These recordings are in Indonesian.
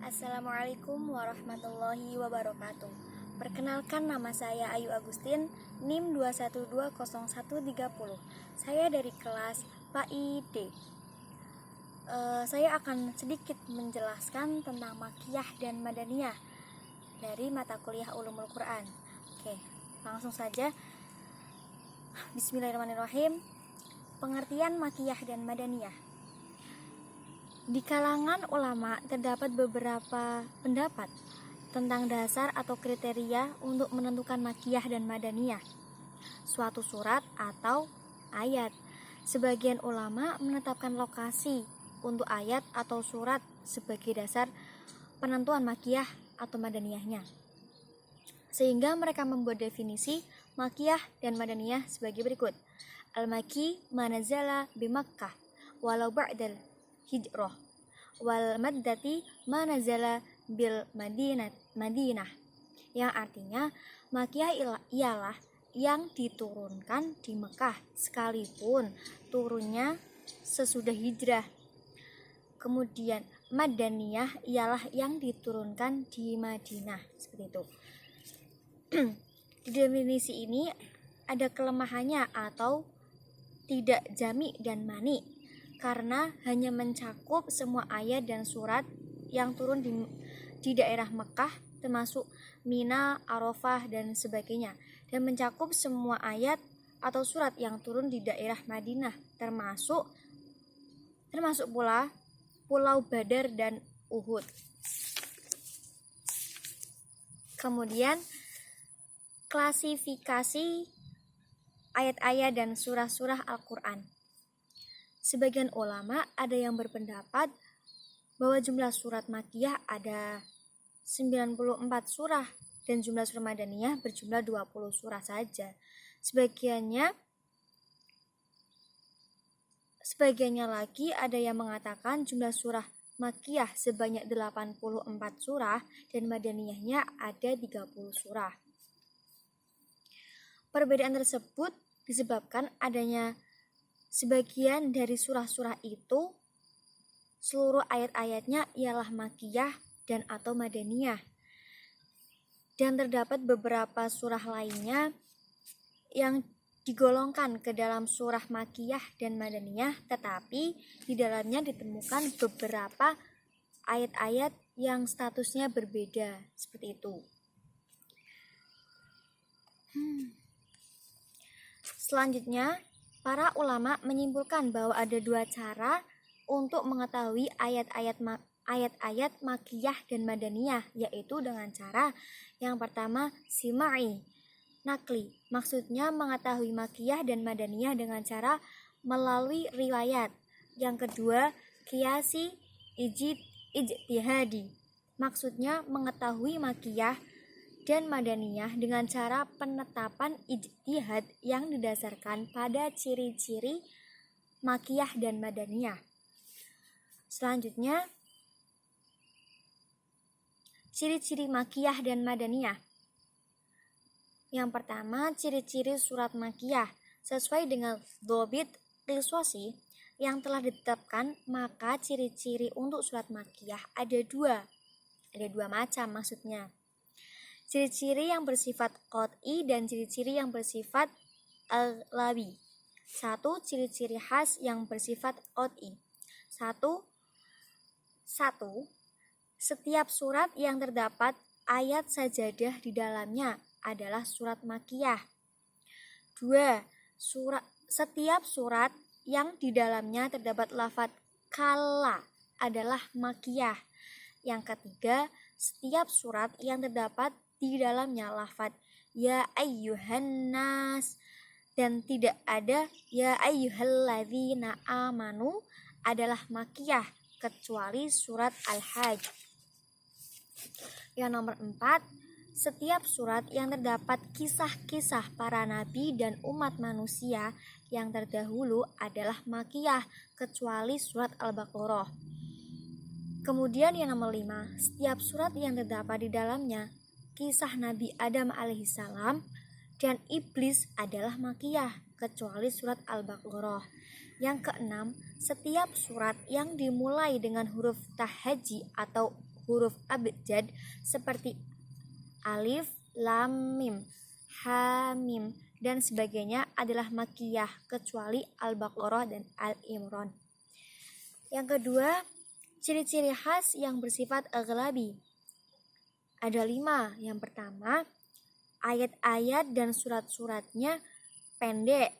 Assalamualaikum warahmatullahi wabarakatuh. Perkenalkan, nama saya Ayu Agustin, NIM 2120130. Saya dari kelas PAI D. Saya akan sedikit menjelaskan tentang Makiyah dan Madaniyah dari mata kuliah Ulumul Quran. Oke, langsung saja. Bismillahirrahmanirrahim. Pengertian Makiyah dan Madaniyah. Di kalangan ulama terdapat beberapa pendapat tentang dasar atau kriteria untuk menentukan Makiyah dan Madaniyah, suatu surat atau ayat. Sebagian ulama menetapkan lokasi untuk ayat atau surat sebagai dasar penentuan Makiyah atau Madaniyahnya, sehingga mereka membuat definisi Makiyah dan Madaniyah sebagai berikut. Al-Maki manazala bi Makkah walau ba'dal hijrah wal maddati manazala bil Madinah, yang artinya Makiyah ialah yang diturunkan di Mekah sekalipun turunnya sesudah hijrah. Kemudian Madaniyah ialah yang diturunkan di Madinah, seperti itu. Di definisi ini ada kelemahannya atau tidak jami dan mani, karena hanya mencakup semua ayat dan surat yang turun di daerah Mekah, termasuk Mina, Arafah, dan sebagainya, dan mencakup semua ayat atau surat yang turun di daerah Madinah, termasuk pula Pulau Badar dan Uhud. Kemudian klasifikasi ayat-ayat dan surah-surah Al-Quran. Sebagian ulama ada yang berpendapat bahwa jumlah surat Makiyah ada 94 surah dan jumlah surah Madaniyah berjumlah 20 surah saja. Sebagiannya lagi ada yang mengatakan jumlah surah Makiyah sebanyak 84 surah dan Madaniyahnya ada 30 surah. Perbedaan tersebut disebabkan adanya sebagian dari surah-surah itu seluruh ayat-ayatnya ialah Makiyah dan atau Madaniyah, dan terdapat beberapa surah lainnya yang digolongkan ke dalam surah Makiyah dan Madaniyah, tetapi di dalamnya ditemukan beberapa ayat-ayat yang statusnya berbeda, seperti itu. Selanjutnya, para ulama menyimpulkan bahwa ada dua cara untuk mengetahui ayat-ayat Makiyah dan Madaniyah, yaitu dengan cara yang pertama simai, nakli, maksudnya mengetahui Makiyah dan Madaniyah dengan cara melalui riwayat. Yang kedua, kiasi ijtihadi, maksudnya mengetahui Makiyah dan Madaniyah dengan cara penetapan ijtihad yang didasarkan pada ciri-ciri Makiyah dan Madaniyah. Selanjutnya, ciri-ciri Makiyah dan Madaniyah. Yang pertama, ciri-ciri surat Makiyah. Sesuai dengan dhobit qisasi yang telah ditetapkan, maka ciri-ciri untuk surat Makiyah ada dua macam maksudnya. Ciri-ciri yang bersifat qot'i dan ciri-ciri yang bersifat al-lawi. 1. Ciri-ciri khas yang bersifat qot'i. 1. Setiap surat yang terdapat ayat sajadah di dalamnya adalah surat Makiyah. 2. Setiap surat yang di dalamnya terdapat lafaz kalla adalah Makiyah. Yang ketiga, setiap surat yang terdapat di dalamnya lafaz ya ayyuhan nas dan tidak ada ya ayyuhalladzina amanu adalah Makiyah, kecuali surat Al-Hajj. Yang nomor 4, setiap surat yang terdapat kisah-kisah para nabi dan umat manusia yang terdahulu adalah Makiyah, kecuali surat Al-Baqarah. Kemudian yang nomor 5, setiap surat yang terdapat di dalamnya kisah Nabi Adam alaihissalam dan iblis adalah Makiyah, kecuali surat Al-Baqarah. Yang keenam, setiap surat yang dimulai dengan huruf tahajji atau huruf abjad seperti alif, lam, mim, ha, mim, dan sebagainya adalah makkiyah kecuali Al-Baqarah dan Al-Imran. Yang kedua, ciri-ciri khas yang bersifat aghlabi. Ada 5. Yang pertama, ayat-ayat dan surat-suratnya pendek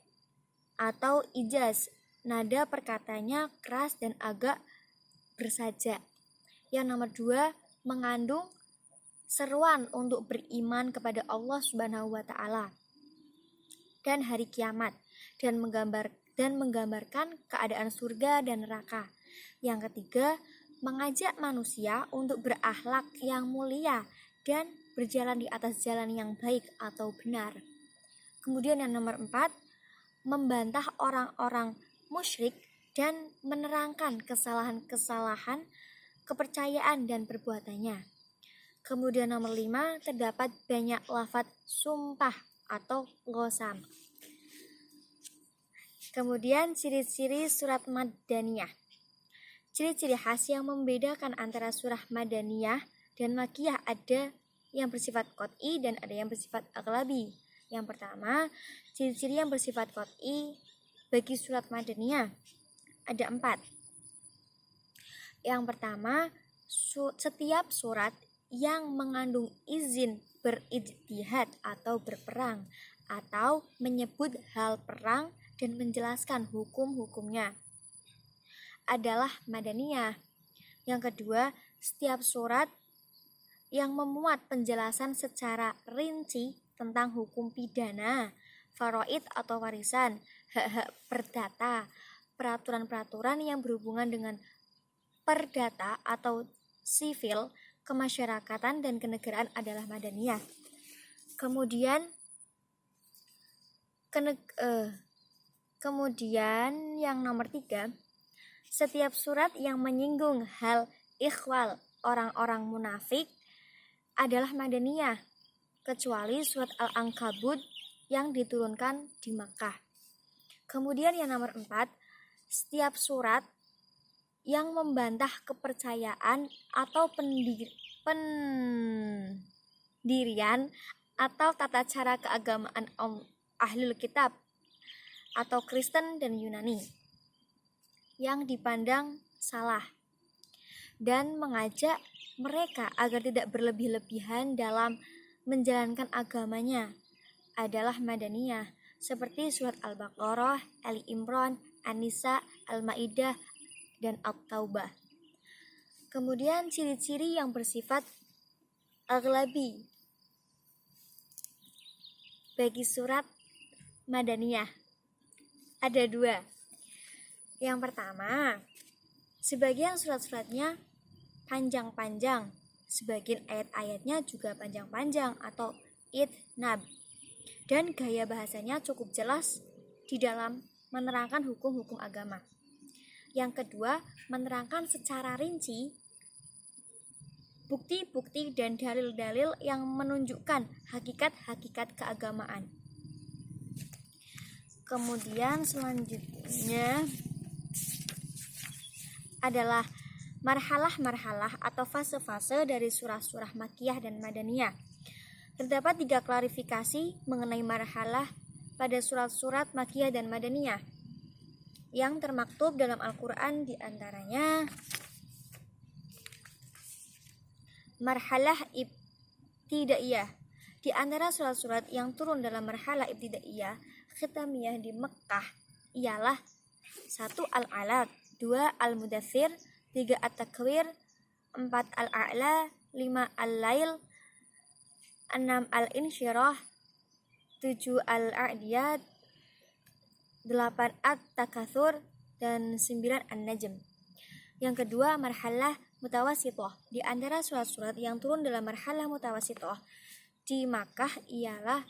atau ijaz. Nada perkatanya keras dan agak bersajak. Yang nomor 2, mengandung seruan untuk beriman kepada Allah Subhanahu wa taala dan hari kiamat dan menggambarkan keadaan surga dan neraka. Yang ketiga, mengajak manusia untuk berakhlak yang mulia dan berjalan di atas jalan yang baik atau benar. Kemudian yang nomor 4, membantah orang-orang musyrik dan menerangkan kesalahan-kesalahan kepercayaan dan perbuatannya. Kemudian nomor 5, terdapat banyak lafaz sumpah atau qasam. Kemudian ciri-ciri surat Madaniyah. Ciri-ciri khas yang membedakan antara surah Madaniyah dan Makkiyah ada yang bersifat qat'i dan ada yang bersifat aghlabi. Yang pertama, ciri-ciri yang bersifat qat'i bagi surat Madaniyah ada 4. Yang pertama, setiap surat yang mengandung izin berijtihad atau berperang atau menyebut hal perang dan menjelaskan hukum-hukumnya adalah Madaniyah. Yang kedua, setiap surat yang memuat penjelasan secara rinci tentang hukum pidana, faraid atau warisan, hak-hak perdata, peraturan-peraturan yang berhubungan dengan perdata atau sivil, kemasyarakatan dan kenegaraan adalah Madaniyah. Kemudian yang nomor 3, setiap surat yang menyinggung hal ikhwal orang-orang munafik adalah Madaniyah, kecuali surat Al-Ankabut yang diturunkan di Makkah. Kemudian yang nomor 4, setiap surat yang membantah kepercayaan atau pendirian atau tata cara keagamaan Ahlul Kitab atau Kristen dan Yunani yang dipandang salah dan mengajak mereka agar tidak berlebih-lebihan dalam menjalankan agamanya adalah Madaniyah, seperti surat Al-Baqarah, Ali Imran, An-Nisa, Al-Maidah, dan At-Taubah. Kemudian ciri-ciri yang bersifat aghlabi bagi surat Madaniyah ada 2. Yang pertama, sebagian surat-suratnya panjang-panjang, sebagian ayat-ayatnya juga panjang-panjang atau itnab, dan gaya bahasanya cukup jelas di dalam menerangkan hukum-hukum agama. Yang kedua, menerangkan secara rinci bukti-bukti dan dalil-dalil yang menunjukkan hakikat-hakikat keagamaan. Kemudian selanjutnya adalah marhalah-marhalah atau fase-fase dari surah-surah Makkiyah dan Madaniyah. Terdapat 3 klarifikasi mengenai marhalah pada surat-surat Makkiyah dan Madaniyah yang termaktub dalam Al-Quran, di antaranya marhalah ibtidaiyah. Di antara surat-surat yang turun dalam marhalah ibtidaiyah khitamiyah di Mekkah ialah 1. Al-Alaq, 2. Al-Mudaththir, 3. At-Takwir, 4. Al-A'la, 5. Al-Lail, 6. Al-Insyirah, 7. Al-A'diyat, 8. At-Takatsur, dan 9. An-Najm. Yang kedua, marhalah mutawasithah. Di antara surat-surat yang turun dalam marhalah mutawasithah di Makkah ialah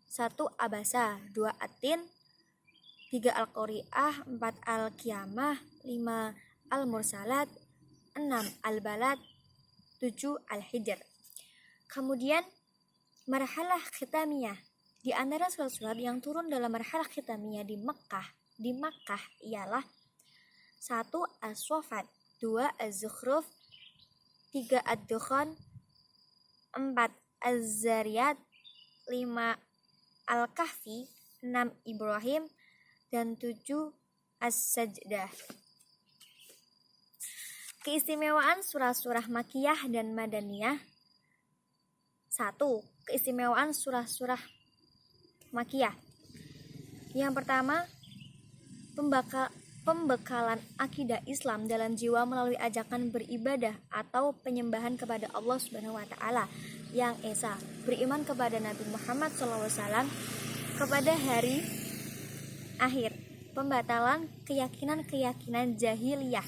1. Abasa, 2. At-Tin, 3. Al-Qari'ah, 4. Al-Qiyamah, 5. Al-Mursalat, 6. Al-Balad, 7. Al-Hijr. Kemudian marhalah khitamiyah. Di antara surat-surat yang turun dalam marhalah khitamiyah di Makkah ialah 1. As-Saffat, 2. Az-Zukhruf, 3 Ad-Dukhan, 4 Az-Zariyat, 5 Al-Kahfi, 6 Ibrahim, dan 7 As-Sajdah. Keistimewaan surah-surah Makkiyah dan Madaniyah. 1. Keistimewaan surah-surah Makkiyah. Yang pertama, pembekalan akidah Islam dalam jiwa melalui ajakan beribadah atau penyembahan kepada Allah Subhanahu wa taala yang esa, beriman kepada Nabi Muhammad SAW, kepada hari akhir, pembatalan keyakinan-keyakinan jahiliyah,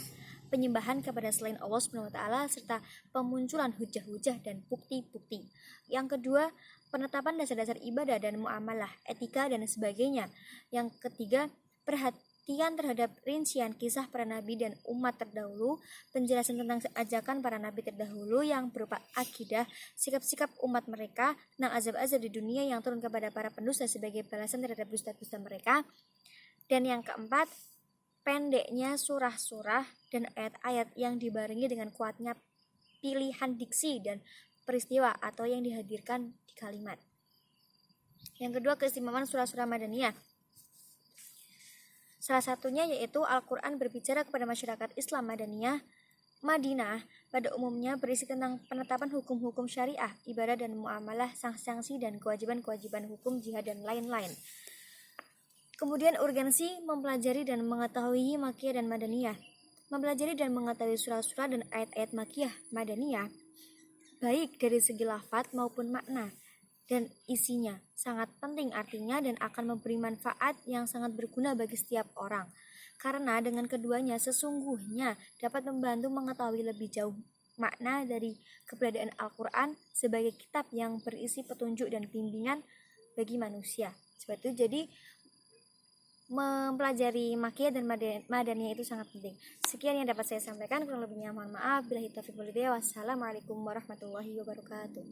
penyembahan kepada selain Allah Subhanahu wa taala, serta pemunculan hujah-hujah dan bukti-bukti. Yang kedua, penetapan dasar-dasar ibadah dan muamalah, etika dan sebagainya. Yang ketiga, perhatian terhadap rincian kisah para nabi dan umat terdahulu, penjelasan tentang ajakan para nabi terdahulu yang berupa akidah, sikap-sikap umat mereka, tentang azab-azab di dunia yang turun kepada para pendusta sebagai balasan terhadap dusta-dusta mereka. Dan yang keempat, pendeknya surah-surah dan ayat-ayat yang dibarengi dengan kuatnya pilihan diksi dan peristiwa atau yang dihadirkan di kalimat. Yang kedua, keistimewaan surah-surah Madaniyah. Salah satunya yaitu Al-Quran berbicara kepada masyarakat Islam Madaniyah Madinah pada umumnya berisi tentang penetapan hukum-hukum syariah, ibadah dan muamalah, sanksi-sanksi dan kewajiban-kewajiban hukum jihad dan lain-lain. Kemudian urgensi mempelajari dan mengetahui Makkiyah dan Madaniyah. Mempelajari dan mengetahui surah-surah dan ayat-ayat Makkiyah Madaniyah baik dari segi lafaz maupun makna dan isinya sangat penting artinya dan akan memberi manfaat yang sangat berguna bagi setiap orang. Karena dengan keduanya sesungguhnya dapat membantu mengetahui lebih jauh makna dari keberadaan Al-Quran sebagai kitab yang berisi petunjuk dan bimbingan bagi manusia. Seperti itu, jadi mempelajari Makkiyah dan Madaniyah itu sangat penting. Sekian yang dapat saya sampaikan, kurang lebihnya mohon maaf. Billahi taufiq wal hidayah. Wassalamualaikum warahmatullahi wabarakatuh.